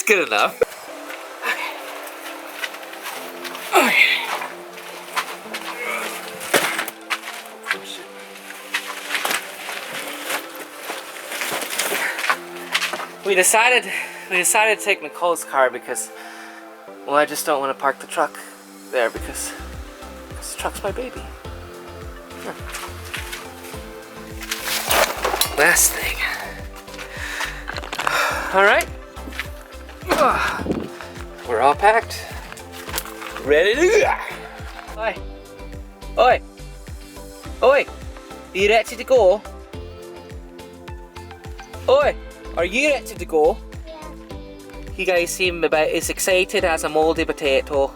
That's good enough. Okay. We decided to take Nicole's car because, well, I just don't want to park the truck there because the truck's my baby. Last thing. All right. We're all packed. Ready to go. Oi. Oi. Oi. Are you ready to go? Oi. Are you ready to go? Yeah. You guys seem about as excited as a moldy potato.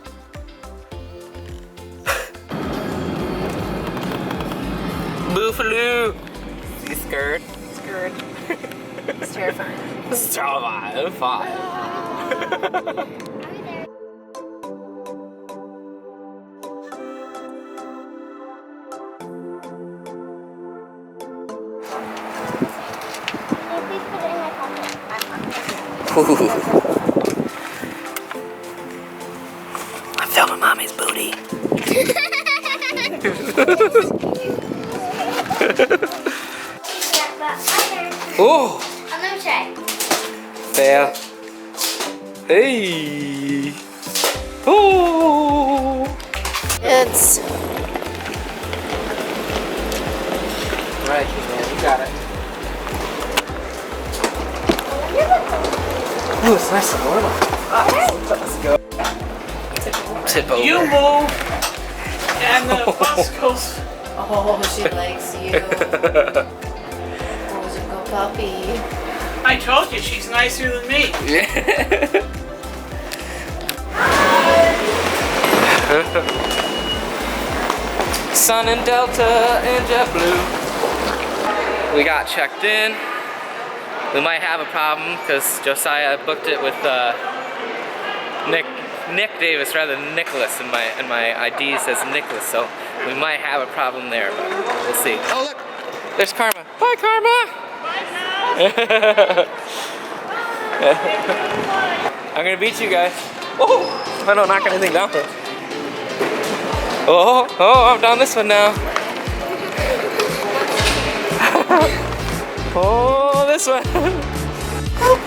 Buffalo. See skirt. Skirt. It's terrifying. It's terrifying. Fine. I'm filming mommy's booty. Oh! I'm gonna try. Fail. Hey! Oh! It's Right, man, you got it. Ooh, it's nice and warm. Let's go. Tip over. You move, and the bus goes. oh, she likes you. Oh, you go puppy. I told you she's nicer than me. Sun and Delta and JetBlue. We got checked in. We might have a problem because Josiah booked it with Nick Davis rather than Nicholas, and my ID says Nicholas, so we might have a problem there, but we'll see. Oh look, there's Karma. Bye, Karma. I'm gonna beat you guys. Oh, I don't knock anything down. Oh, I'm down this one now. Oh, this one.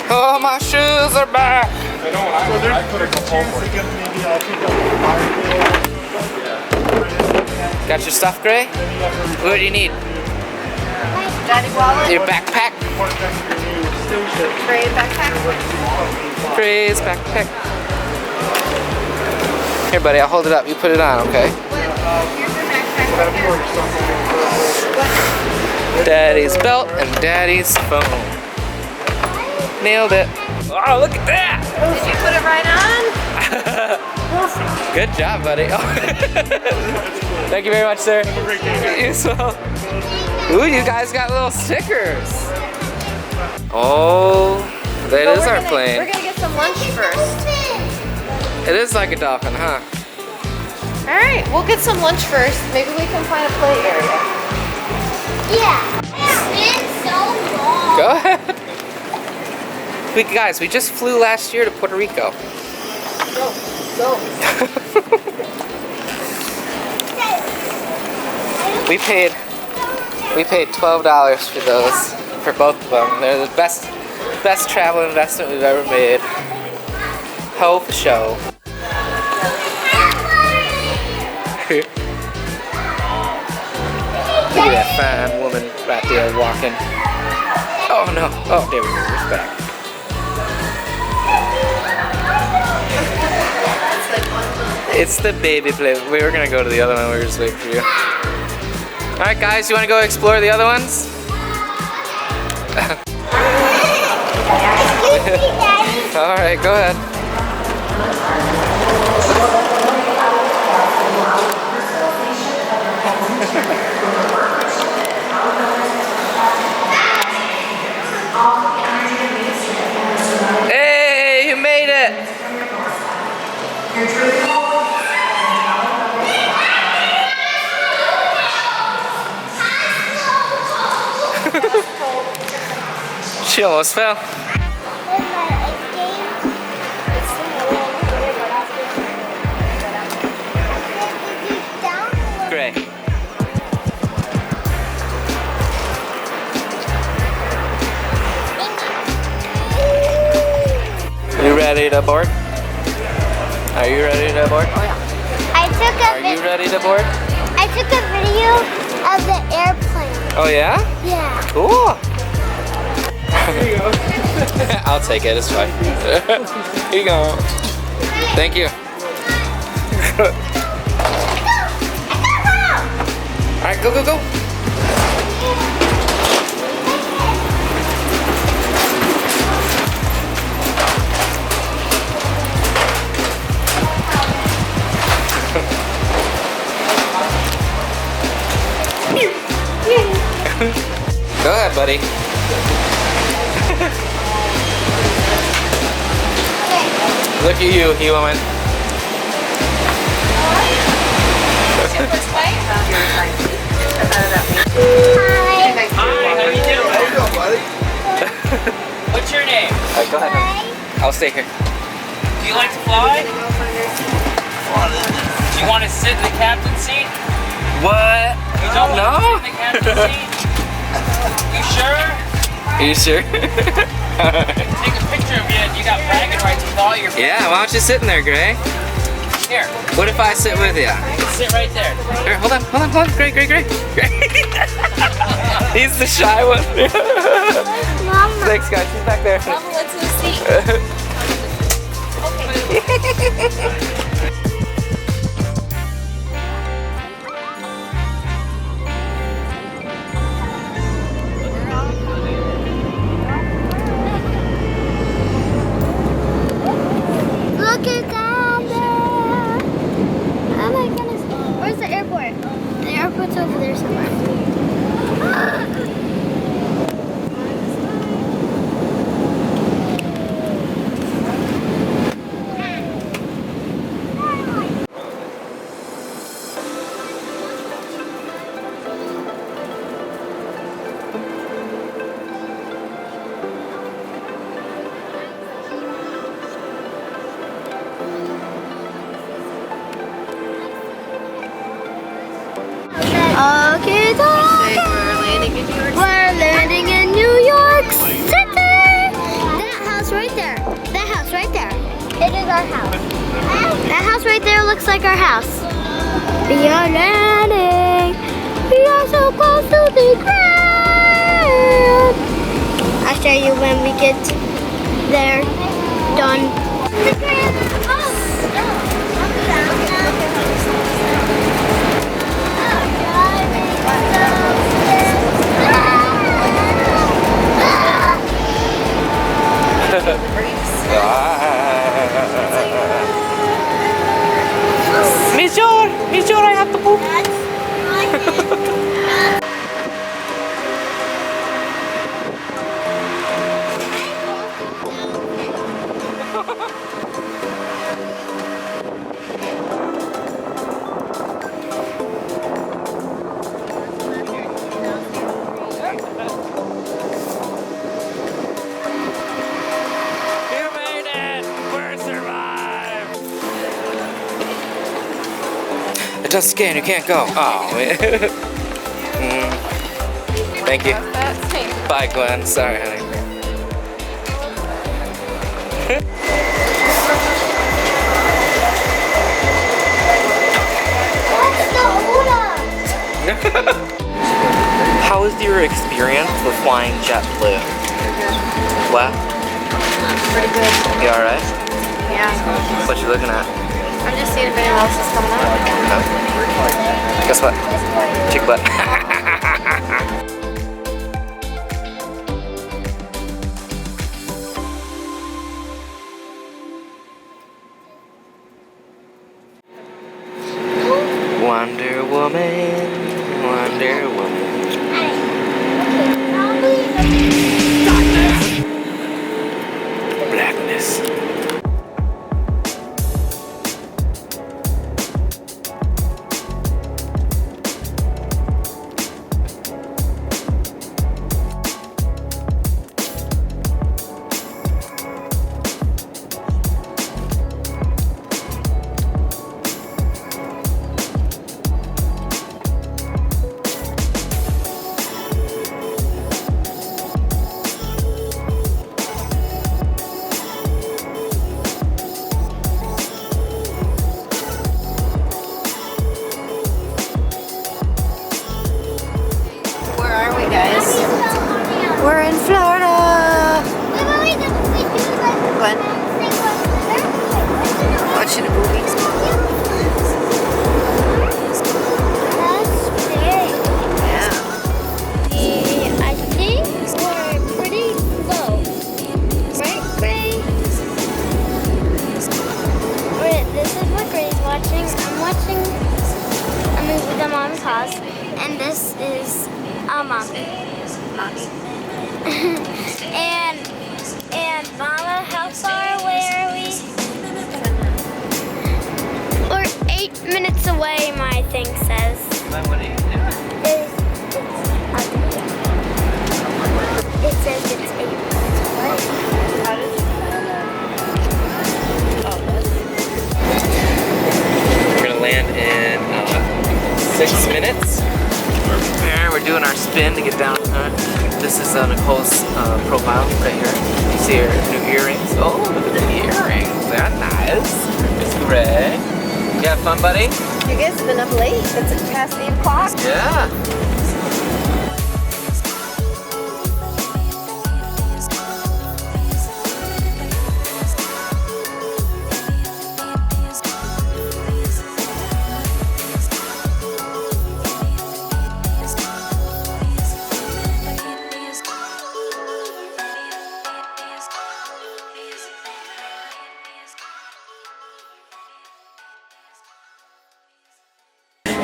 Oh, my shoes are back. I could have come home. Got your stuff, Gray? What do you need? Daddy wallet. Your backpack? Gray backpack. Gray's backpack. Here, buddy, I'll hold it up. You put it on, okay? Here's your backpack. Daddy's belt and Daddy's phone. Nailed it. Oh, look at that! Did you put it right on? Good job, buddy. Oh. Thank you very much, sir. Have a great day. You as well. Ooh, you guys got little stickers. Oh, that is our We're plane. gonna get some lunch first. It is like a dolphin, huh? All right, we'll get some lunch first. Maybe we can find a play area. Yeah. It's so long. Go ahead. Guys, we just flew last year to Puerto Rico. Go. We paid $12 for those, for both of them. They're the best travel investment we've ever made. Ho for show. Look at that fine woman right there walking. Oh no! Oh, there we go. It's back. It's the baby plane. We were gonna go to the other one. We were just waiting for you. All right, guys. You want to go explore the other ones? All right, go ahead. Hey, you made it! She almost fell. ready to board? Are you ready to board? Oh yeah. Are you ready to board? I took a video of the airplane. Oh yeah? Yeah. Cool. I'll take it, it's fine. Here you go. Thank you. Alright, go, go, go. Go ahead, buddy. Look at you, human. Hi. Hi, how you doing? How you doing, buddy? What's your name? Go ahead. I'll stay here. Do you like to fly? Do you want to sit in the captain's seat? What? You don't want to No? sit in the captain's seat? You sure? Are you sure? Take a picture of you and you got bragging rights with all your friends. Yeah, why don't you sit in there, Gray? Here, What if I sit with you? sit right there. Here, hold on. Gray. Gray. He's the shy one. Mama. Thanks, guys. She's back there. Mama, let's do a seat. Look at down there. Oh my goodness. Where's the airport? The airport's over there somewhere. Okay, we're landing in New York City. That house right there. That house right there. It is our house. That house right there looks like our house. We are landing. We are so close to the ground. I'll show you when we get there. Done. Miss Jor, I have to poop. It doesn't scan, you can't go. Oh, man. Thank you. That's me. Bye, Glenn. Sorry, honey. How was your experience with flying JetBlue? What? Pretty good. You alright? Yeah. What you looking at? I'm just seeing if anyone else is coming up. Guess what? Chick butt. Wonder Woman, Wonder Woman. Blackness. down. This is Nicole's profile right here. You see her new earrings. Oh, look at the earrings. They're nice. It's Greg. You have fun, buddy? You guys have been up late. It's past 8 o'clock. Yeah.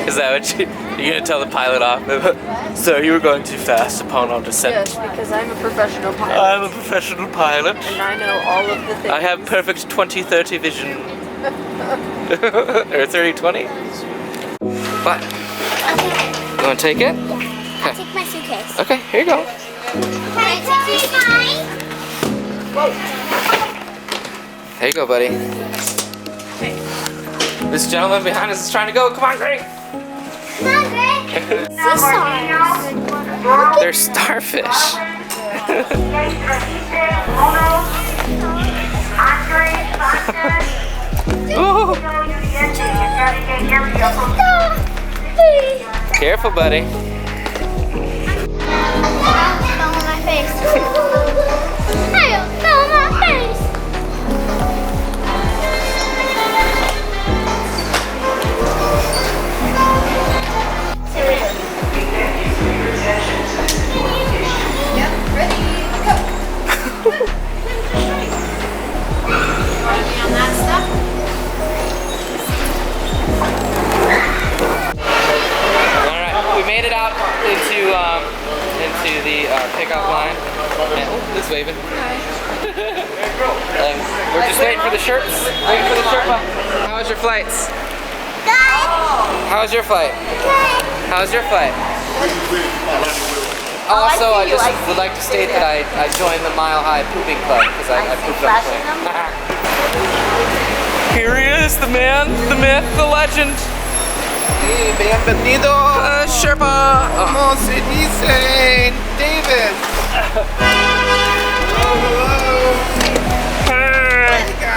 Is that what you're gonna tell the pilot off? Sir, you were going too fast upon our descent. Yes, because I'm a professional pilot. I'm a professional pilot. And I know all of the things. I have perfect 20/30 vision. Or 30/20. What? Okay. You wanna take it? I'll take my suitcase. Okay, here you go. Can I take mine? There you go, buddy. This gentleman behind us is trying to go. Come on, Greg. Come on, Greg. Sea stars. They're starfish. Ooh. Careful, buddy. Fell on my face. I fell on my face. Yep, ready, go. On that stuff? Alright, we made it out into the pickup line. And, oh, it's waving. We're just waiting for the shirts. Waiting for the Sherpa. How was your flights? Good. How was your flight? Good. How was your flight? Also, I just would like to state that I joined the Mile High Pooping Club because I pooped on the plane. Here he is, the man, the myth, the legend. Bienvenido. Sherpa. Como se dice, David.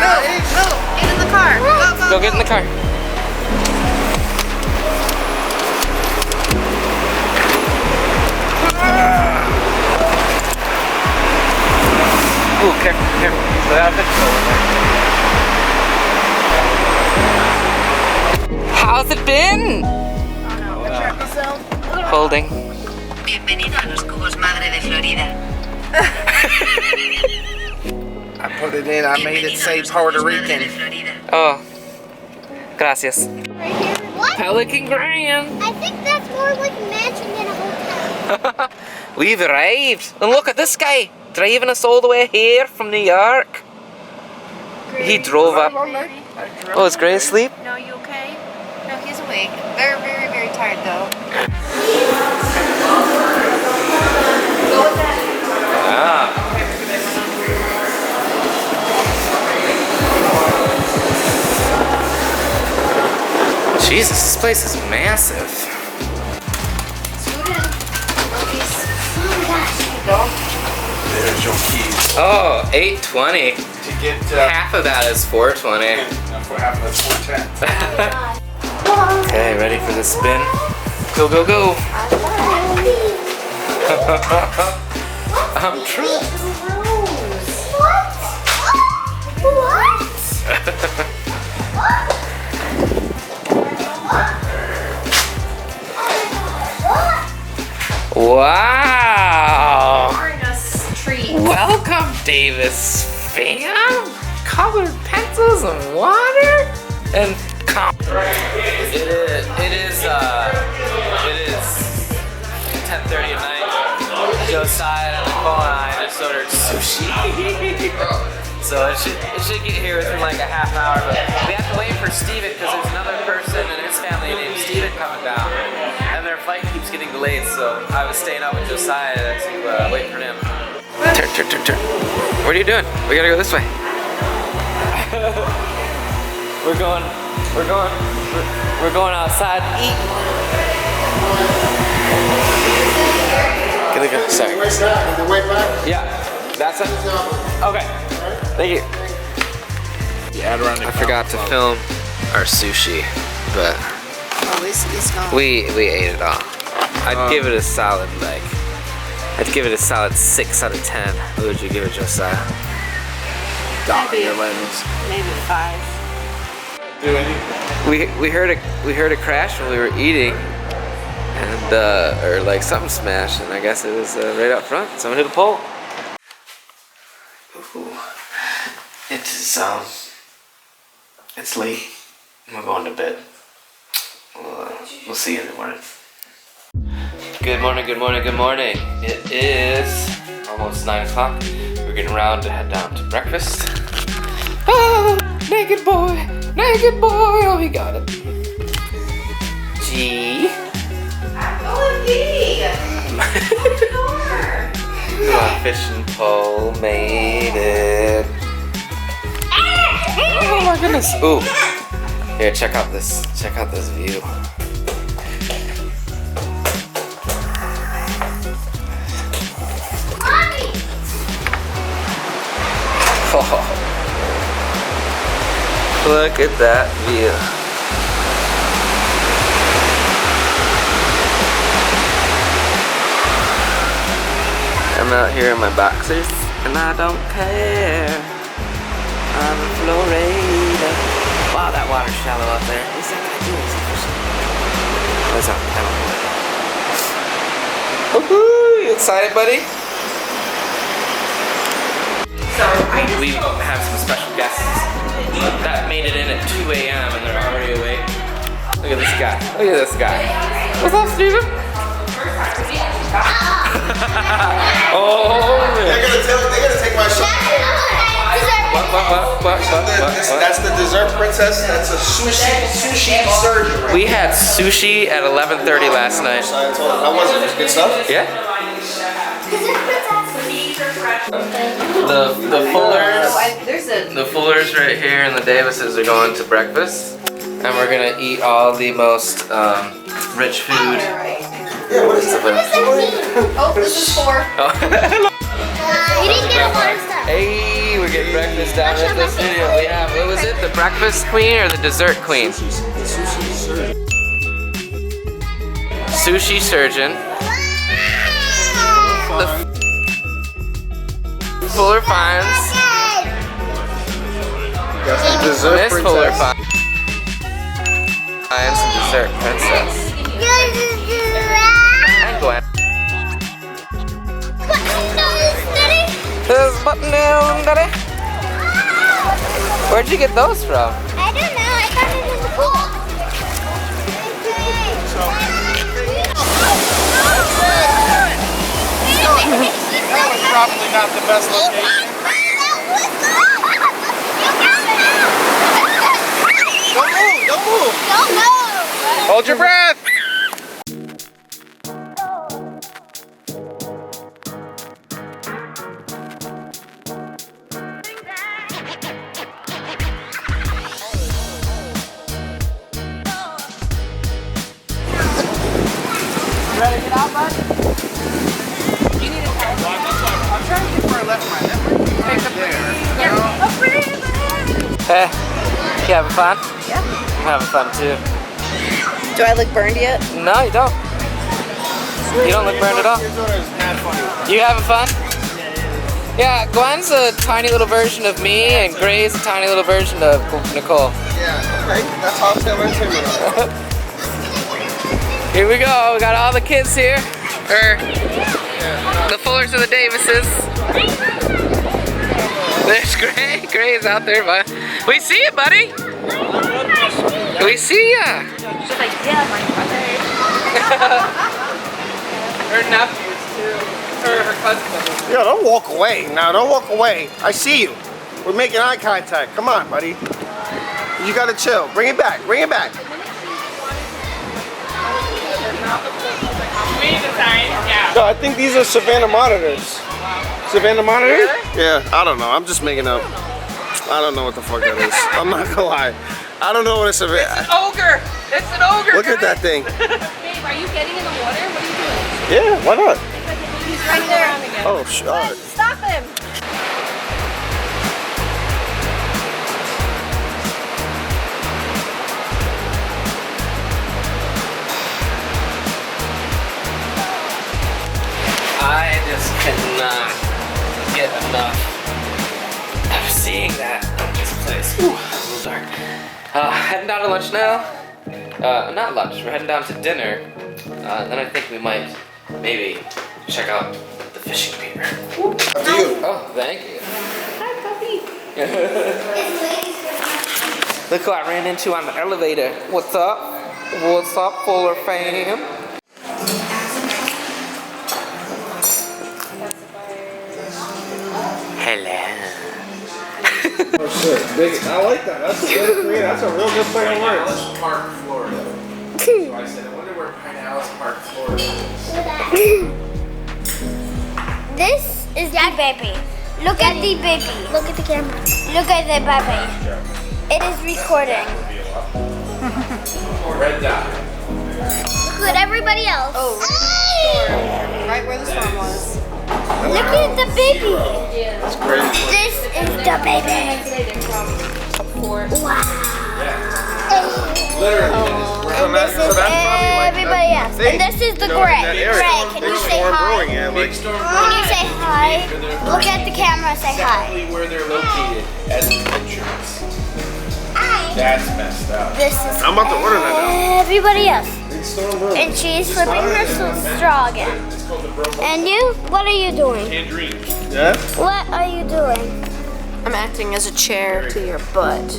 No, get in the car. Go, go, Go get in the car. Ooh, careful, careful. So out of control. How's it been? Holding. Bienvenido a los cubos madre de Florida. I put it in, I made it say Puerto Rican. Oh, gracias. Right here. What? Pelican Grand. I think that's more like a mansion than a hotel. We've arrived. And look at this guy driving us all the way here from New York. He drove up. Oh, is Gray asleep? No, you okay? No, he's awake. They're very, very tired though. Ah. Jesus, this place is massive. There's your keys. Oh, 820. To get Half of that is 420. for half of that's 410. Okay, ready for the spin? Go, go, go. I'm true. What? Wow. Bring us treats. Welcome, Davis fam. Colored pencils and water and It is 10:30 at night. Josiah and Nicole and I just ordered sushi. So it should get here within like a half hour, but we have to wait for Steven because there's another person and his family named Steven coming down. And their flight keeps getting delayed, so I was staying up with Josiah to wait for him. Turn. What are you doing? We gotta go this way. We're going outside to eat. Sorry. Right back, on the way back. Yeah, that's it. Okay, thank you. I forgot to film our sushi, but we ate it all. I'd give it a solid I'd give it a solid 6 out of 10. What would you give it, Josiah? Maybe 5. We heard a crash when we were eating, and or like something smashed, and I guess it was right up front. Someone hit a pole. Ooh. It's late. I'm going to bed. We'll see you in the morning. Good morning, good morning, good morning. It is almost 9 o'clock. We're getting around to head down to breakfast. Oh, naked boy, oh, he got it. G. Come on, fishing pole made it. Oh my goodness. Ooh. Here, check out this view. Oh. Look at that view. I'm out here in my boxers and I don't care. I'm a Florida. Wow, that water's shallow out there. What's that guy doing? Is he fishing? What's up? I don't know. Woohoo! You excited, buddy? So we have some special guests that made it in at 2 a.m. and they're already awake. Look at this guy. Look at this guy. What's up, Steven? Oh, man. They're gonna take my shot. What? That's the dessert princess. That's a sushi surgeon. Right? We had sushi at 11:30 last night. I told them. How was it? Good stuff? Yeah? The Fullers right here and the Davises are going to breakfast. And we're gonna eat all the most rich food. Yeah, what is it? Oh, this is 4. You didn't get a lot of stuff. Hey, we're getting breakfast down at the studio. We have, what was it? The breakfast queen or the dessert queen? Sushi surgeon. The Fuller Fines. Miss Fuller Fines and dessert princess. And Gwen. This button down, daddy. Where'd you get those from? I don't know. I found it in the pool. That was probably not the best location. Don't move. Don't move. Hold your breath. Ready to get out, bud? You need a car. I'm trying to get where I left my network. Take the Hey, you having fun? Yeah. I'm having fun too. Do I look burned yet? No, you don't. You don't look burned at all. You having fun? Yeah, Gwen's a tiny little version of me, and Gray's a tiny little version of Nicole. Yeah, okay. That's how I'm feeling too. Here we go. We got all the kids here. The Fullers and the Davises. There's Gray. Gray's out there, but we see you, buddy. We see ya. She's like, yeah, my brother. Her nephews too. Her cousins. Yo, don't walk away. Now, don't walk away. I see you. We're making eye contact. Come on, buddy. You gotta chill. Bring it back. Bring it back. No, I think these are Savannah monitors. Savannah monitors? Yeah, I don't know. I'm just making up. I don't know what the fuck that is. I'm not gonna lie. I don't know what it's Savannah. It's an ogre. It's an ogre. Look at that thing. Babe, are you getting in the water? What are you doing? Yeah, why not? He's right there. Oh, all right. Stop him! I just cannot get enough of seeing that this place. Ooh, it's a little dark. Heading down to lunch now. Not lunch, we're heading down to dinner. Then I think we might maybe check out the fishing pier. After you. Oh, thank you. Hi, puppy. Look who I ran into on the elevator. What's up? What's up, Fuller fam? Hello. Oh shit, big. I like that. That's a good three. That's a real good play on words. Park, Florida. So I said, I wonder where Pinellas Park, Florida is. This is the baby. Look at the baby. Look at the camera. Look at the baby. It is recording. Red dot. Look at everybody else. Oh, right where the storm was. Look at the baby. That's crazy. This is the baby. Wow. Literally. And this is everybody else. And this is the Greg. Greg, can you say hi? Yeah, like, Can you say hi? Look at the camera, say hi. Exactly where they're located as pictures. That's messed up. This is I'm about to order that now. everybody else. Big storm brewing. And she's flipping her straw again. And you? What are you doing? Yeah? What are you doing? I'm acting as a chair to your butt.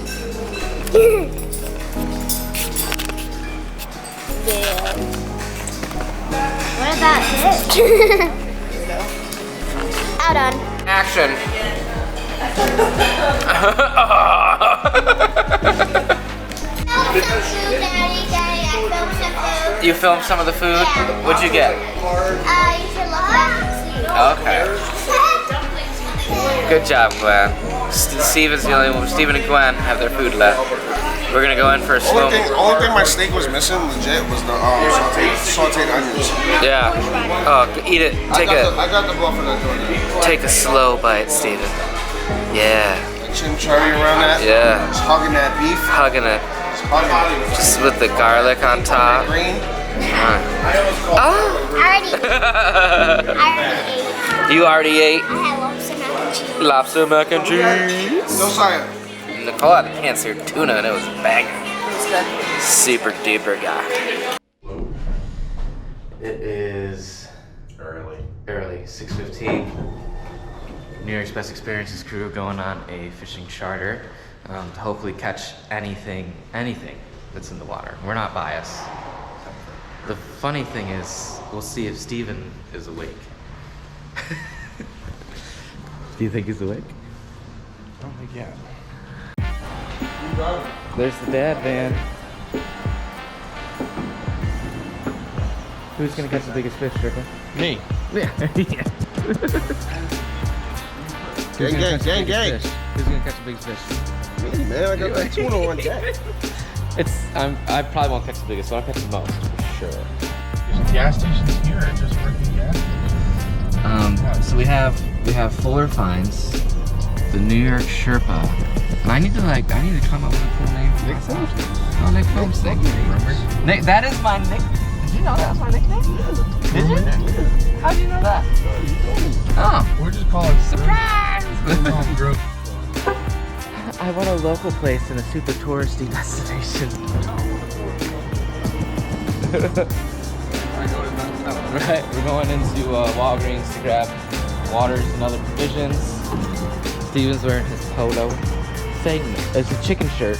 What about this? Out on. Action. You filmed some of the food? What'd you get? You should look back. Okay. Good job, Gwen. Steven's the only one. Steven and Gwen have their food left. We're gonna go in for a slow. Only thing my steak was missing, legit, was the sauteed onions. Yeah. Oh, eat it. I got the bluff for that doing Take a slow bite, Steven. Yeah. that. Chimichurri around that. Yeah. Just hugging that beef. Hugging it. Just hugging it. Just with the garlic on top. Green. Oh. I already ate. You already ate I had lobster mac and cheese. lobster mac and cheese. No science. Nicole had a cancer tuna and it was banging. Super duper guy. It is early, 6:15. New York's Best Experiences crew going on a fishing charter to hopefully catch anything that's in the water. We're not biased. The funny thing is, we'll see if Steven is awake. Do you think he's awake? I don't think yet. There's the dad van. Who's gonna catch the biggest fish, Strickland? Me. Yeah. Gang, gang, gang, gang. Who's gonna catch the biggest fish? Me, man. I got that tuna on deck. I probably won't catch the biggest, but I'll catch the most for sure. There's gas stations here, or just working gas stations? So we have Fuller Finds, the New York Sherpa, and I need to come up with a cool name for myself. Oh, Nick Films. Nick, that is my nickname. Did you know that was my nickname? Did you? How did you know that? Oh, We're just calling surprise! group. I want a local place in a super touristy destination. Right, we're going into Walgreens to grab waters and other provisions. Steven's wearing his polo. It's a chicken shirt.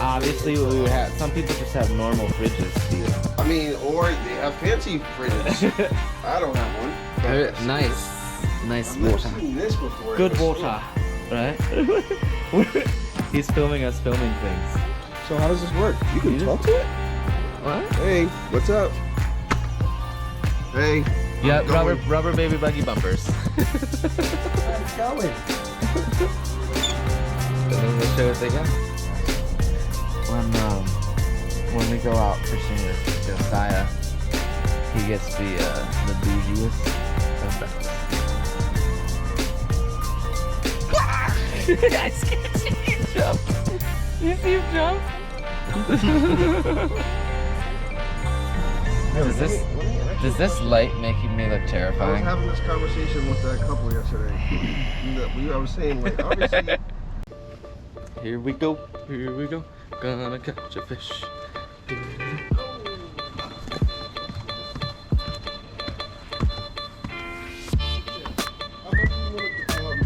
Obviously, we would have. Some people just have normal fridges, Steven. I mean, or they have fancy fridges. I don't have one. Nice I've never water. seen this before. Good water, right? He's filming us filming things. So how does this work? You can talk to it? What? Hey, what's up? Hey. Yeah, going. rubber baby buggy bumpers. How's it going? And then we'll show what they got. when we go out fishing with Josiah, he gets the bougiest of breakfast. I scared you jump. You see him jump? Does this light make me look I was terrifying? having this conversation with that couple yesterday. I was saying, like, obviously. Here we go, gonna catch a fish.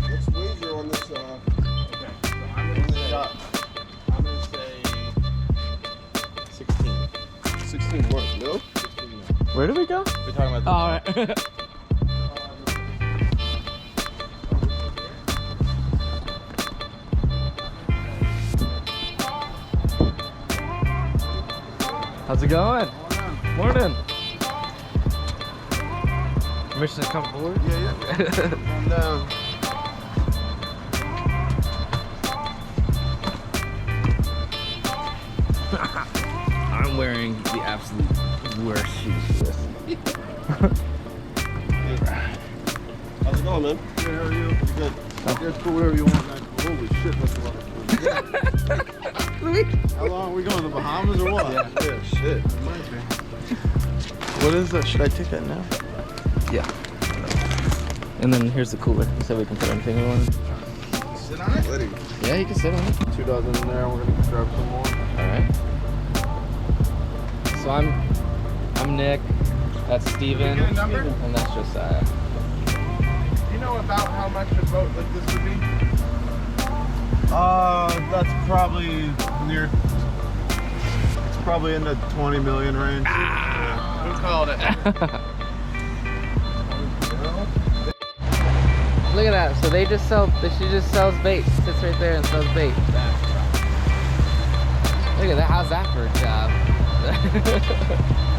Let's wager on this. I'm gonna say 16. 16 what? No? 16 mil. Where do we go? We're talking about. Alright. How's it going? Morning. Permission to come forward? Yeah. Calm down. I'm wearing the absolute worst shoes for this. How's it going, man? Good, how are you? Good. That's cool, whatever you want, man. Holy shit, that's a lot of food. How long are we going? The Bahamas or what? Yeah, shit. What is that? Should I take that now? Yeah. And then here's the cooler, so we can put anything we want. Sit on it? Ready. Yeah, you can sit on it. 2 dozen in there, we're gonna grab some more. Alright. So I'm Nick, that's Steven, Get a number? and that's Josiah. Do you know about how much a boat like this would be? That's probably near. It's probably in the 20 million range. Who called it? Look at that. So she just sells bait. Sits right there and sells bait. Look at that. How's that for a job?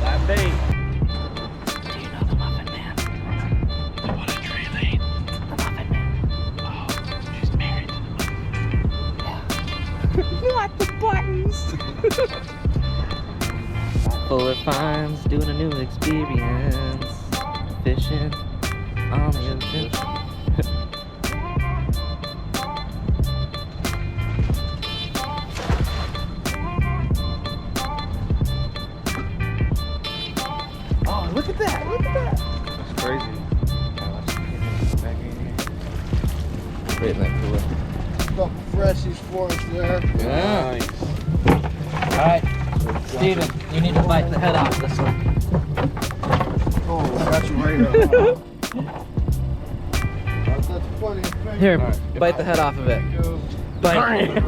That bait. Do you know the Muffin Man? The one in Tree Lane? The Muffin Man. Oh, she's married to the Muffin Man. Yeah. What the buttons? Fuller Farms doing a new experience. Fishing on the ocean. Oh, look at that! Look at that! That's crazy. Right in that cooler. Couple freshies for us there. Yeah. Alright, Steven, you need to bite the head off this one. Oh, I got you right up. That's plenty of fish. Here, bite the head off of it. Bite.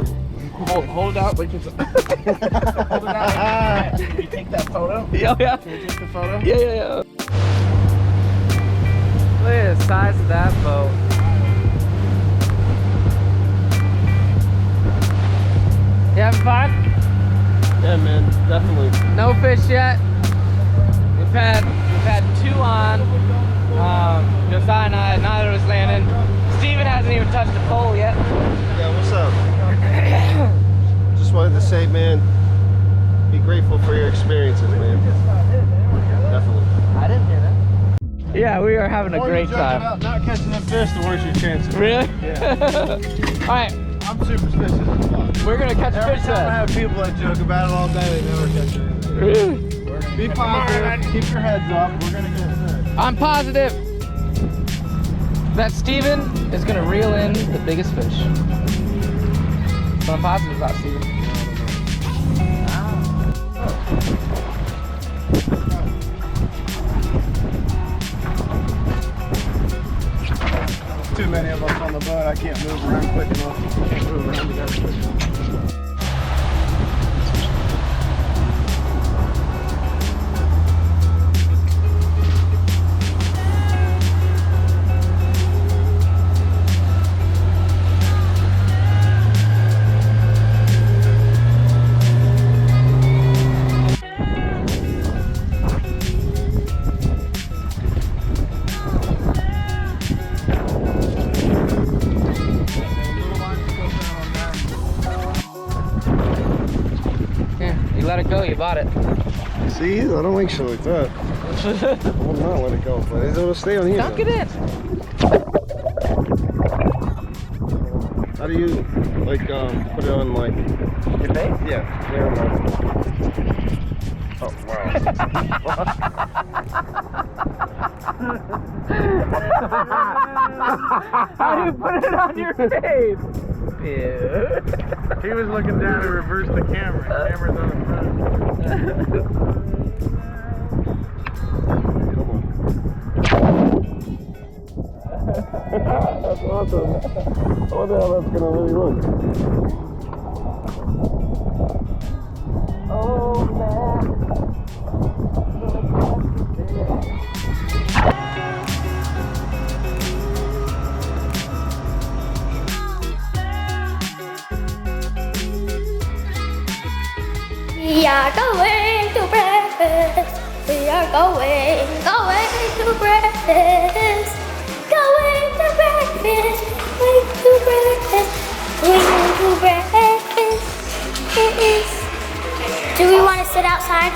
Hold it out like it's. Hold it out. Can you take that photo? Yeah, yeah. Can you take the photo? Yeah. Look at the size of that boat. You having fun? Yeah, man, definitely. No fish yet. We've had 2 on. Josiah and I, neither was landing. Steven hasn't even touched a pole yet. Yeah, what's up? Just wanted to say, man, be grateful for your experiences, man. Definitely. I didn't hear that. Yeah, we are having a More great you joke time. about not catching them fish, the worse your chances. Really? Yeah. Alright, I'm superstitious as fuck. we're gonna catch Every fish time I then. have people that joke about it all day, they never catch anything. Really? Be positive, keep your heads up, we're gonna get fish. I'm positive that Steven is gonna reel in the biggest fish. So I'm positive about Steven. Too many of us on the boat, I can't move around quick enough. Can't move around together. See, I don't like shit like that. I will not let it go, but it'll stay on here. Dunk it in. How do you, like, put it on, like... Your face? Yeah, there we go. Oh, wow. How do you put it on your face? He was looking down to reverse the camera. The camera's on the front. That's awesome. I wonder how that's gonna really look. Oh, man. We are going to breakfast. We are going to breakfast. Going to breakfast. Going to breakfast. Going to breakfast. It is. Do we want to sit outside?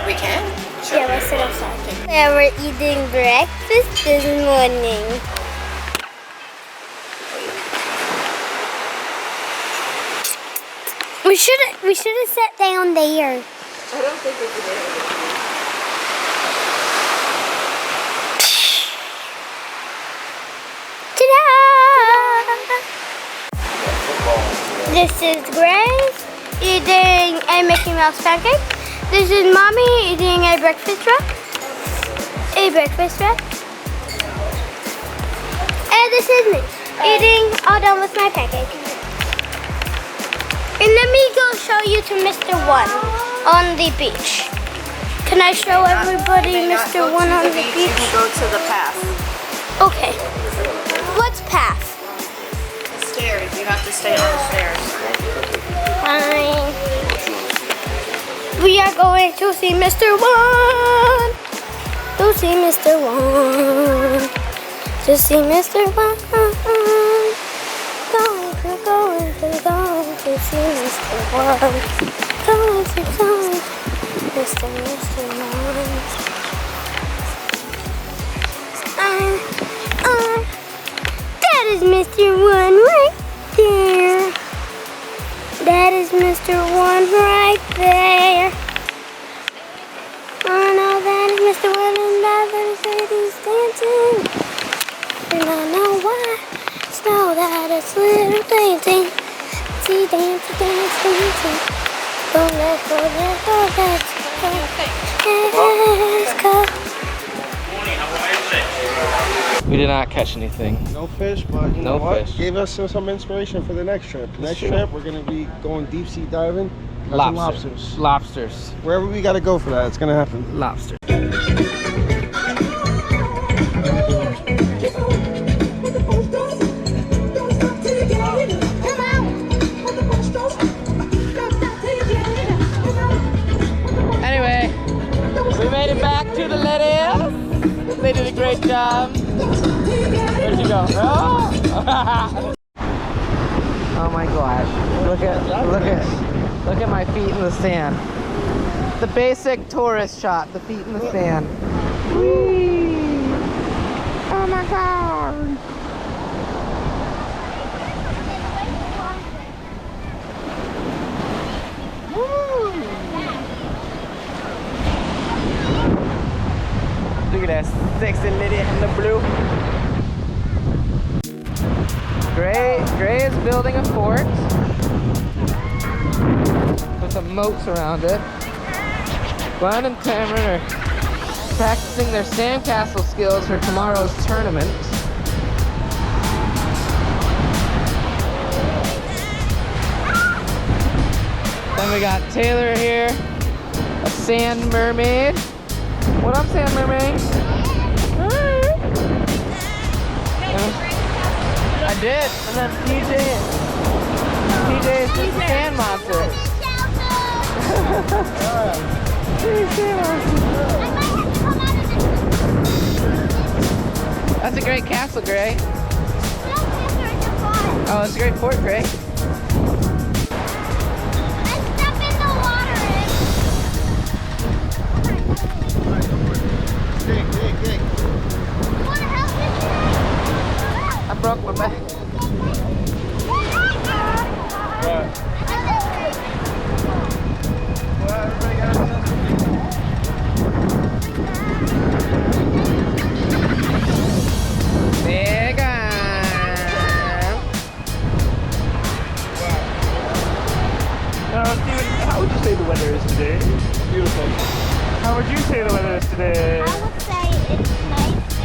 We can. Yeah, let's sit outside. Yeah, we're eating breakfast this morning. We should have sat down there. I don't think we can do it. Ta-da! This is Grace eating a Mickey Mouse pancake. This is Mommy eating a breakfast wrap. And this is me eating all done with my pancake. And let me go show you to Mr. One on the beach. Can I show everybody Mr. One on the beach? You can go to the path. Okay. What's path? The stairs. You have to stay on the stairs. Fine. We are going to see Mr. One. To see Mr. One. To see Mr. One. Going to see Mr. One. Going to Mr. One. That is Mr. One right there. That is Mr. One right there. Oh no, that is Mr. One and that is Sadie's dancing. And I know why. Know that it's little dancing. See, dancing. Go, let's go, let's go, let's go. We did not catch anything. No fish, but you No know what? fish. Gave us some inspiration for the next trip. Next trip, we're gonna be going deep sea diving. Lobsters. Lobsters. Wherever we gotta go for that, it's gonna happen. Lobster. Anyway, we made it back to the lettuce. They did a great job. Where'd you go? Oh, oh my gosh. Look at my feet in the sand. The basic tourist shot, the feet in the sand. Whee! Oh my god. Look at that sexy lady in the blue. Gray is building a fort with some moats around it. Glenn and Cameron are practicing their sandcastle skills for tomorrow's tournament. Then we got Taylor here, a sand mermaid. What up, sand mermaid? I did, and then PJ is just a sand monster. That's a great castle, Gray. Oh, it's a great fort, Gray. How would you say the weather is today? I would say it's nice.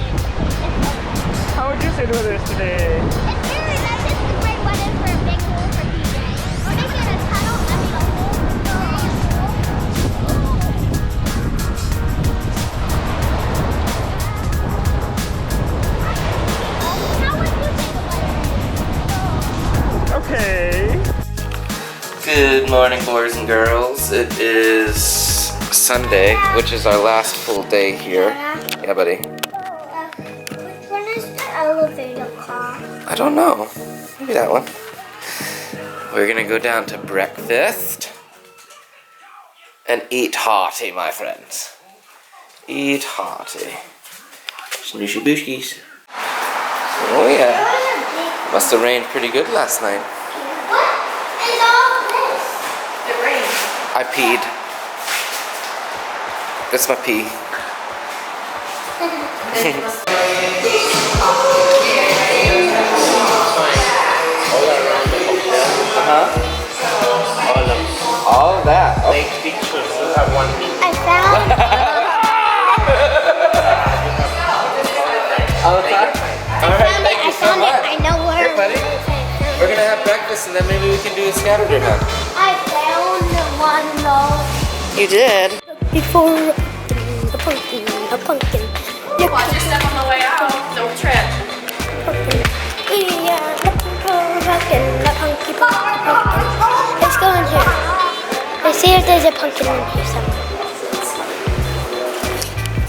How would you say the weather is today? It's really nice. It's great weather for a big hole for PJ. We're making a tunnel. I mean a hole. How would you say the weather? Okay. Good morning, boys and girls. It is Sunday, which is our last full day here. Yeah, buddy. Which one is the elevator car? I don't know. Maybe that one. We're gonna go down to breakfast and eat hearty, my friends. Eat hearty. Snooshy booshkies. Oh yeah. Must have rained pretty good last night. What is all this? It rains. I peed. That's my pee. All of that. Take pictures. You have one picture. I found. All the time? Alright, thank you so much. I know where. Hey, buddy. We're gonna have breakfast and then maybe we can do a scavenger hunt. I found one though. You did. Before a pumpkin, a pumpkin. Watch your step on the way out. Don't trip. Yeah, pumpkin, a pumpkin, pumpkin. Let's go in here. Let's see if there's a pumpkin in here somewhere.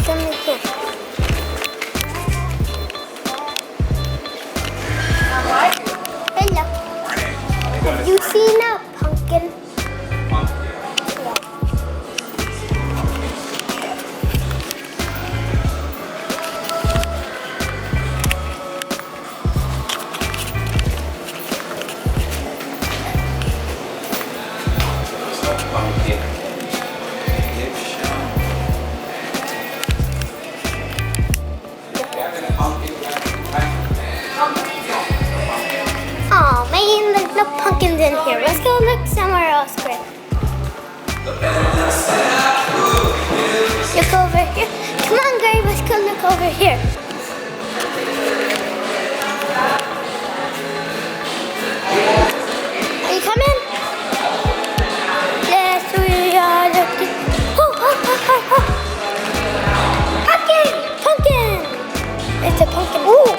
Come in here. Hello. Have you seen a pumpkin? Oh man, there's no pumpkins in here. Let's go look somewhere else, Chris. Look over here. Come on, Gray, let's go look over here. Are you coming? Yes, we are looking. Pumpkin! Pumpkin! It's a pumpkin. Ooh!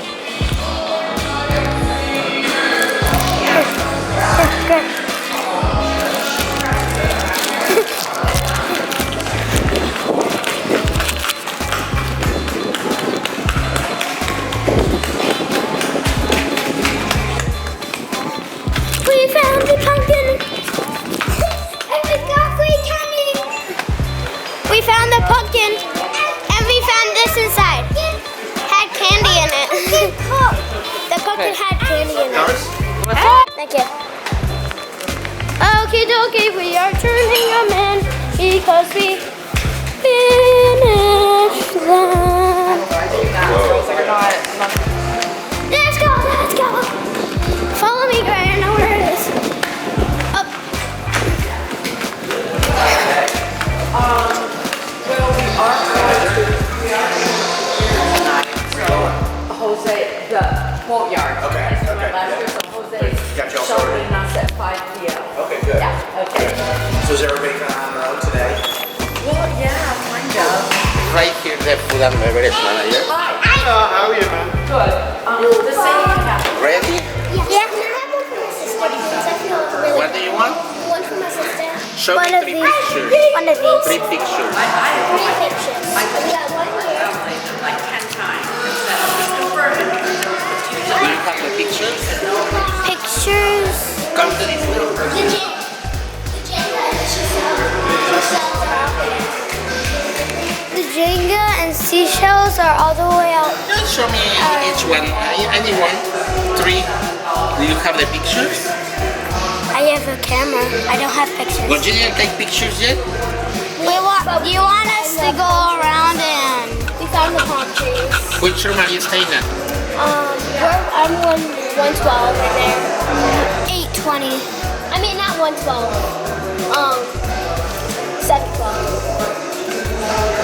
We found the pumpkin! And we got free candy! We found the pumpkin! And we found this inside. Had candy in it. The pumpkin had candy in it. Thank you. Okie dokie, we are turning them in because we finished them. Let's go, let's go. Follow me, Gray, I know where it is. Up. Well, we are Jose, the quote yard. Okay. So Jose showing us at 5 p.m. Okay, good. Yeah, okay. So is everybody kind of on their own today? Well, yeah, kind of. Right here, the food and beverage manager. Hi. How are you, man? Good. The same happened. Ready? Yeah, can I have one for my sister? Because I feel really What do you want? One for my sister. Show One me of 3 these. pictures. One of these. 3 pictures. Three pictures. I We got one here. like 10 times. Just confirming. Do you have the pictures? Pictures. Come to this way. The Jenga and seashells are all the way out. Just show me each one. Anyone. 3. Do you have the pictures? I have a camera. I don't have pictures. Well, you didn't take pictures yet? Do you want us to go around and we found the palm trees? Which room are you staying at? I'm 112 right there. 820. I mean not 112. 712.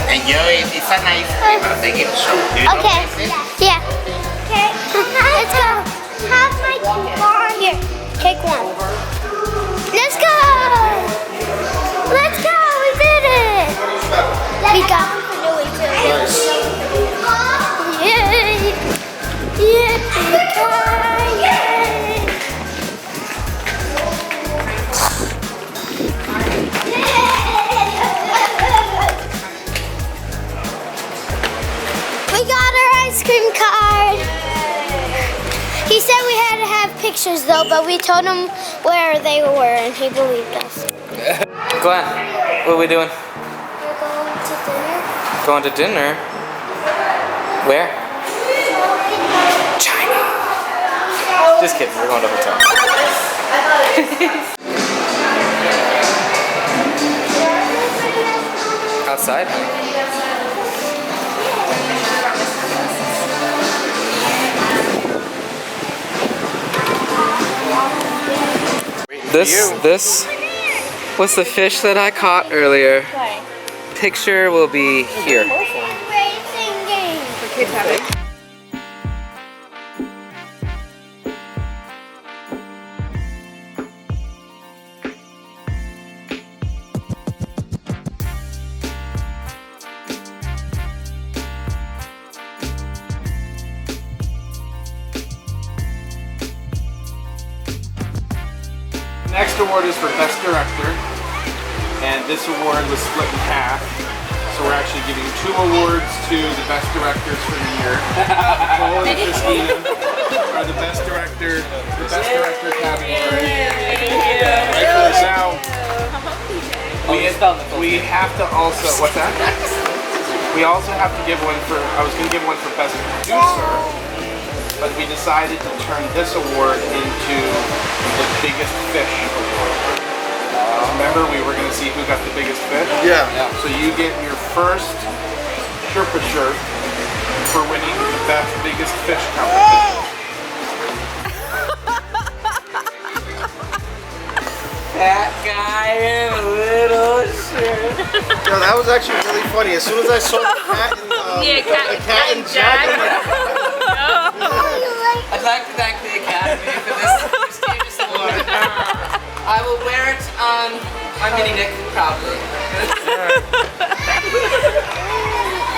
Enjoy. It's a nice river. They give show. Do you know Okay. this? Yeah. Okay. Let's go. Have my car here. Take one. Let's go. Let's go. We did it. We got. Nice. Yay. Yay. We got our ice cream card. He said we had to have pictures though, but we told him where they were and he believed us. Glenn, what are we doing? We're going to dinner. Going to dinner? Where? China. Just kidding, we're going to a hotel. Outside, honey. This was the fish that I caught earlier. Picture will be here. Racing game. For kids having. Next award is for Best Director, and this award was split in half. So we're actually giving 2 awards to the Best Directors for the year. Cole and Christina are the Best Director category. Now, we have to also, what's that? We also have to give one for, I was going to give one for Best Producer, but we decided to turn this award into the Biggest Fish Award. Remember, we were going to see who got the biggest fish? Yeah. So you get your first Sherpa shirt for winning the Best Biggest Fish competition. That guy in a little shirt. Yo, that was actually really funny. As soon as I saw the cat and Jack. I'd like to thank the Academy for this prestigious award. I will wear it on my mini dick proudly.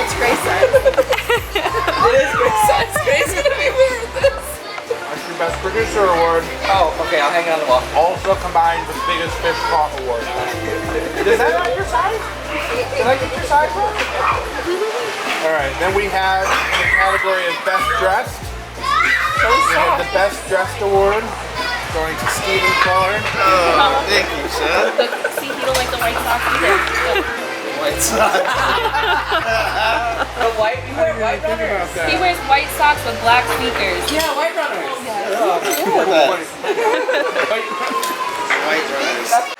It's Grace size. It is great size. Grace gonna be wearing this. That's your Best Producer Award. Oh, okay, I'll hang it on the wall. Also combined with Biggest Fish Caught Award. Is that not your size? Did I get your size wrong? Alright, then we have the category of Best Dressed. We have the Best Dressed Award going to Stephen Fuller. Oh, thank you, sir. See, he don't like the White Sox either. White Sox. The white, you wear white runners. He wears white socks with black sneakers. Yeah, white runners. White runners.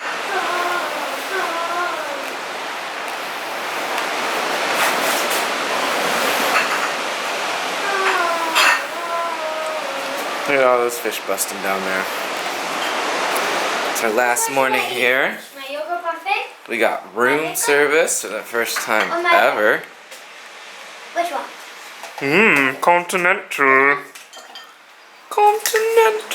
Look at all those fish busting down there. It's our last morning here. My yogurt buffet? We got room service for the first time ever. Which one? Continental. Continental.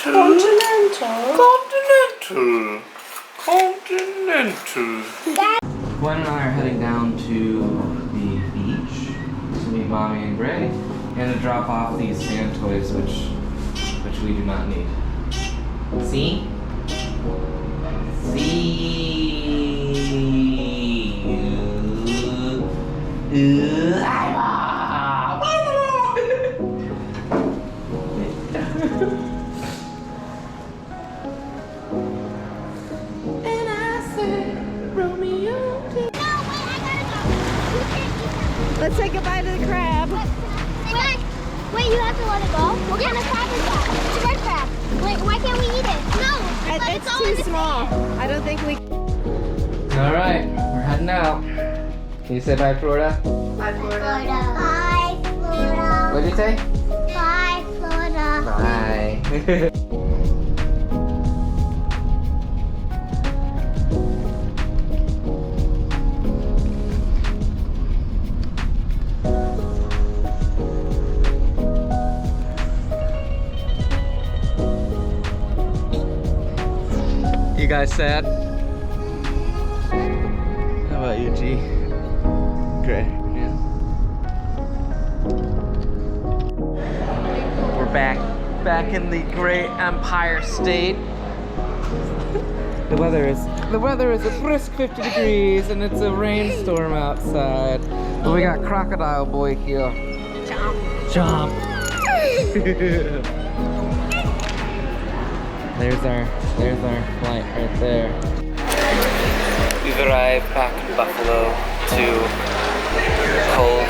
Gwen and I are heading down to the beach to meet Mommy and Gray and to drop off these sand toys which we do not need. See? Let's say goodbye to the crab. Wait, you have to let it go? What kind of crab is that? It's a red crab. Wait, why can't we eat it? No, It's too small. I don't think we. Alright, we're heading out. Can you say bye, Florida? Bye, Florida. Bye, Florida. What did you say? Bye, Florida. Bye. I said. How about you, G? Great. Yeah. We're back in the great Empire State. The weather is a brisk 50 degrees and it's a rainstorm outside. But we got Crocodile Boy here. Jump. There's our flight right there. We've arrived back in Buffalo to cold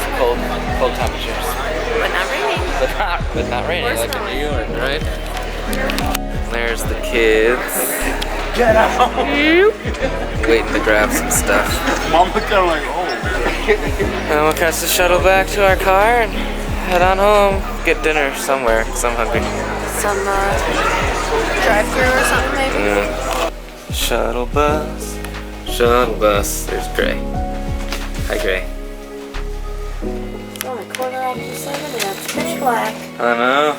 temperatures. But not raining. But not raining like in New York, right? There's the kids. Get out! Waiting to grab some stuff. Mom looked kind of like, oh. And we'll catch the shuttle back to our car and head on home. Get dinner somewhere, because I'm hungry. Some drive-thru or something maybe. Shuttle bus. There's Gray. Hi, Gray. It's only 7:15 and it's pitch black. I know.